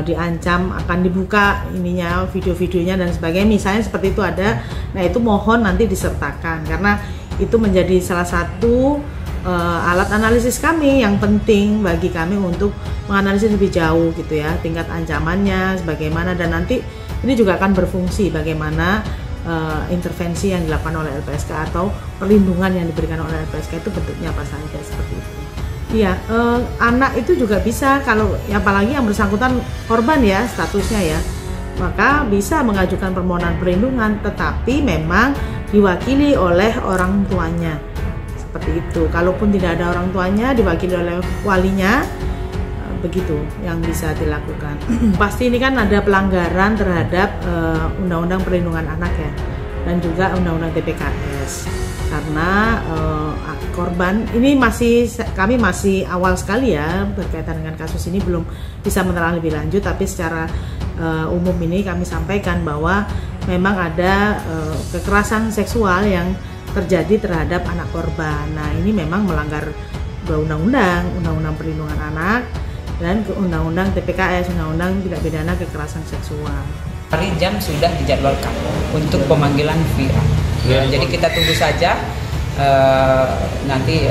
diancam akan dibuka ininya, video-videonya dan sebagainya, misalnya seperti itu ada. Nah itu mohon nanti disertakan, karena itu menjadi salah satu alat analisis kami yang penting bagi kami untuk menganalisis lebih jauh gitu ya, tingkat ancamannya sebagaimana, dan nanti ini juga akan berfungsi bagaimana intervensi yang dilakukan oleh LPSK atau perlindungan yang diberikan oleh LPSK itu bentuknya apa saja, seperti itu. Iya, anak itu juga bisa, kalau apalagi yang bersangkutan korban ya statusnya ya, maka bisa mengajukan permohonan perlindungan, tetapi memang diwakili oleh orang tuanya. Seperti itu. Kalaupun tidak ada orang tuanya, diwakili oleh walinya, begitu yang bisa dilakukan. Pasti ini kan ada pelanggaran terhadap Undang-Undang Perlindungan Anak ya, dan juga Undang-Undang TPKS. Karena korban ini kami masih awal sekali ya berkaitan dengan kasus ini, belum bisa menerang lebih lanjut, tapi secara umum ini kami sampaikan bahwa memang ada kekerasan seksual yang terjadi terhadap anak korban. Nah ini memang melanggar dua undang-undang, Undang-Undang Perlindungan Anak dan Undang-Undang TPKS, Undang-Undang Tindak Pidana Kekerasan Seksual. Hari jam sudah dijadwalkan untuk pemanggilan via. Ya, jadi kita tunggu saja, nanti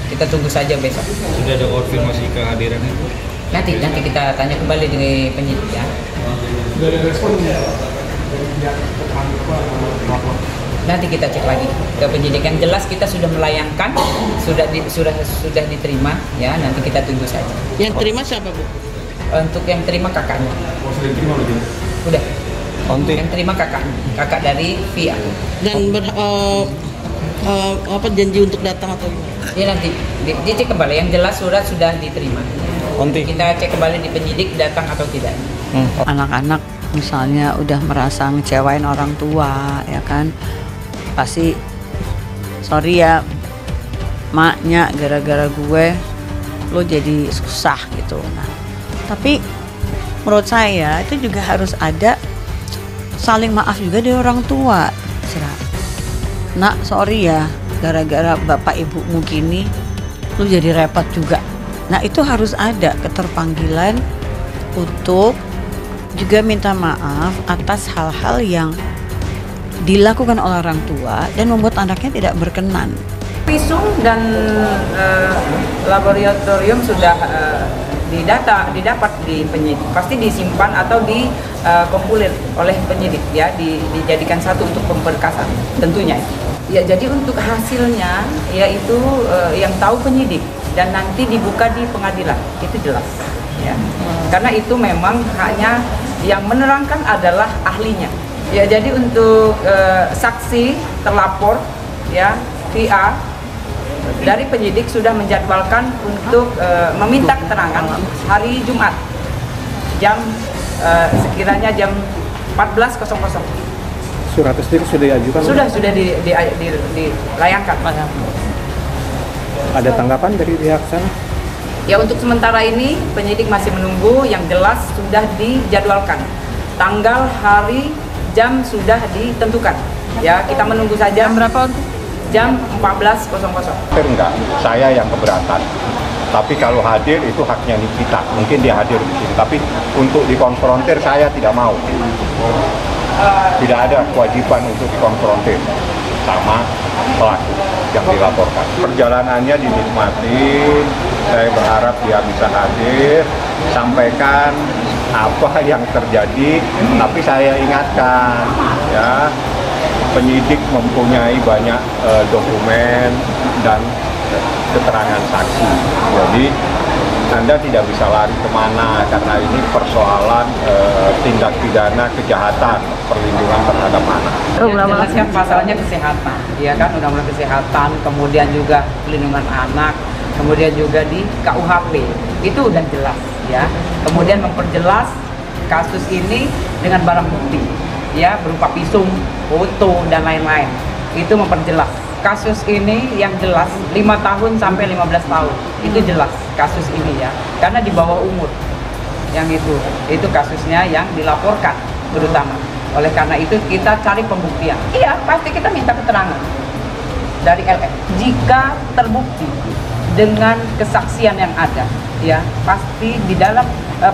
kita tunggu saja besok. Sudah ada konfirmasi kehadiran itu? Nanti kita tanya kembali dengan penyidik ya. Nanti kita cek lagi ke penyidik. Yang jelas kita sudah melayangkan, sudah diterima ya. Nanti kita tunggu saja. Yang terima siapa Bu? Untuk yang terima kakaknya. Sudah terima lagi? Udah. Yang terima kakak dari Via. Dan janji untuk datang atau gimana? Ya nanti dicek kembali. Yang jelas sudah diterima. Kita cek kembali di penyidik datang atau tidak. Anak-anak misalnya udah merasa ngecewain orang tua ya kan, pasti sorry ya maknya, gara-gara gue lo jadi susah gitu. Nah tapi menurut saya itu juga harus ada saling maaf juga dari orang tua. Nak sorry ya, gara-gara bapak ibumu gini lo jadi repot juga. Nah itu harus ada keterpanggilan untuk juga minta maaf atas hal-hal yang dilakukan oleh orang tua dan membuat anaknya tidak berkenan. Visum dan laboratorium sudah didapat di penyidik, pasti disimpan atau dikompulir oleh penyidik ya, dijadikan satu untuk pemberkasan tentunya. Ya jadi untuk hasilnya yaitu yang tahu penyidik dan nanti dibuka di pengadilan, itu jelas ya. Karena itu memang hanya yang menerangkan adalah ahlinya. Ya jadi untuk saksi terlapor ya VA dari penyidik sudah menjadwalkan untuk meminta keterangan hari Jumat sekiranya jam 14.00. Surat sendiri sudah diajukan? Sudah dilayangkan. Ada tanggapan dari pihak sana? Ya untuk sementara ini penyidik masih menunggu, yang jelas sudah dijadwalkan. Tanggal, hari, jam sudah ditentukan. Ya kita menunggu saja. Jam berapa untuk? Jam 14.00. Enggak, saya yang keberatan. Tapi kalau hadir itu haknya kita. Mungkin dia hadir di sini. Tapi untuk dikonfrontir saya tidak mau. Tidak ada kewajiban untuk dikonfrontir sama pelaku yang dilaporkan. Perjalanannya dinikmati. Saya berharap dia bisa hadir, sampaikan apa yang terjadi. Tapi saya ingatkan, ya. Penyidik mempunyai banyak dokumen dan keterangan saksi. Jadi Anda tidak bisa lari kemana karena ini persoalan tindak pidana kejahatan perlindungan terhadap anak. Jelaskan pasalnya kesehatan, ya kan, undang-undang kesehatan, kemudian juga perlindungan anak, kemudian juga di KUHP itu udah jelas, ya. Kemudian memperjelas kasus ini dengan barang bukti, ya, berupa visum, foto dan lain-lain. Itu memperjelas kasus ini yang jelas 5 tahun sampai 15 tahun. Itu jelas kasus ini ya. Karena di bawah umur. Yang itu kasusnya yang dilaporkan terutama. Oleh karena itu kita cari pembuktian. Iya, pasti kita minta keterangan dari LF. Jika terbukti dengan kesaksian yang ada, ya pasti di dalam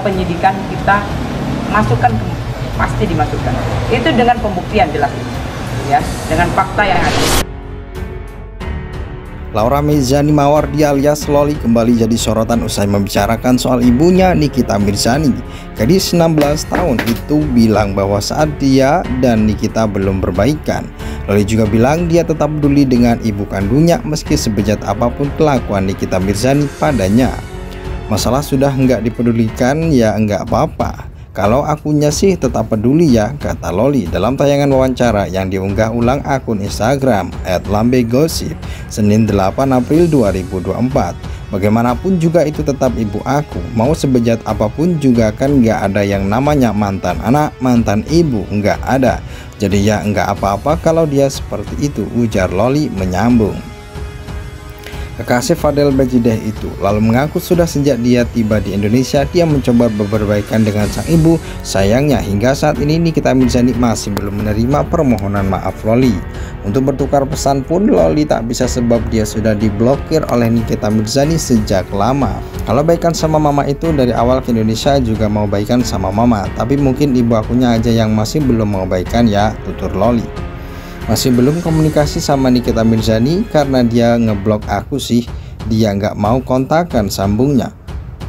penyidikan kita masukkan, pasti dimasukkan. Itu dengan pembuktian jelas, ya, dengan fakta yang ada. Laura Mirzani Mawardi alias Loli kembali jadi sorotan usai membicarakan soal ibunya Nikita Mirzani. Gadis 16 tahun itu bilang bahwa saat dia dan Nikita belum berbaikan. Loli juga bilang dia tetap peduli dengan ibu kandungnya meski sebejat apapun kelakuan Nikita Mirzani padanya. Masalah sudah nggak dipedulikan ya nggak apa-apa. Kalau akunya sih tetap peduli ya, kata Loli dalam tayangan wawancara yang diunggah ulang akun Instagram @lambegosip Senin 8 April 2024. Bagaimanapun juga itu tetap ibu aku, mau sebejat apapun juga kan nggak ada yang namanya mantan anak, mantan ibu, nggak ada. Jadi ya nggak apa-apa kalau dia seperti itu, ujar Loli menyambung. Kekasih Fadel Bajideh itu lalu mengaku sudah sejak dia tiba di Indonesia dia mencoba berbaikan dengan sang ibu. Sayangnya hingga saat ini Nikita Mirzani masih belum menerima permohonan maaf Loli. Untuk bertukar pesan pun Loli tak bisa sebab dia sudah diblokir oleh Nikita Mirzani sejak lama. Kalau baikan sama mama itu dari awal ke Indonesia juga mau baikan sama mama, tapi mungkin ibu akunya aja yang masih belum mau baikan ya, tutur Loli. Masih belum komunikasi sama Nikita Mirzani karena dia ngeblok aku sih, dia nggak mau kontakan, sambungnya.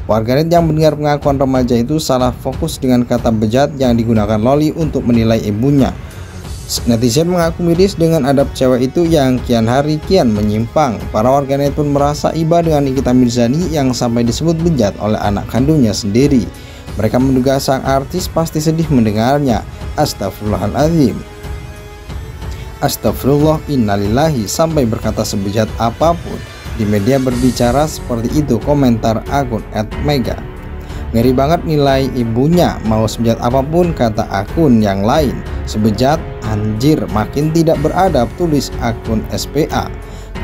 Warganet yang mendengar pengakuan remaja itu salah fokus dengan kata bejat yang digunakan Loli untuk menilai ibunya. Netizen mengaku miris dengan adab cewek itu yang kian hari kian menyimpang. Para warganet pun merasa iba dengan Nikita Mirzani yang sampai disebut bejat oleh anak kandungnya sendiri. Mereka menduga sang artis pasti sedih mendengarnya. Astagfirullahaladzim. Astagfirullah innalillahi, sampai berkata sebejat apapun. Di media berbicara seperti itu, komentar akun @mega. Ngeri banget nilai ibunya, mau sebejat apapun, kata akun yang lain. Sebejat, anjir, makin tidak beradab, tulis akun SPA.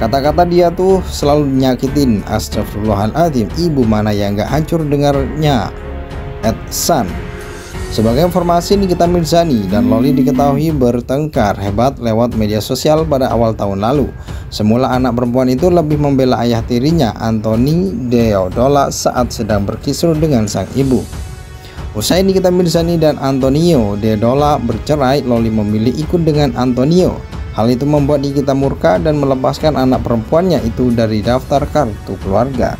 Kata-kata dia tuh selalu nyakitin. Astagfirullahaladzim, ibu mana yang gak hancur dengarnya. @san. Sebagai informasi, Nikita Mirzani dan Loli diketahui bertengkar hebat lewat media sosial pada awal tahun lalu. Semula anak perempuan itu lebih membela ayah tirinya, Anthony Deodola, saat sedang berkisruh dengan sang ibu. Usai Nikita Mirzani dan Antonio Deodola bercerai, Loli memilih ikut dengan Antonio. Hal itu membuat Nikita murka dan melepaskan anak perempuannya itu dari daftar kartu keluarga.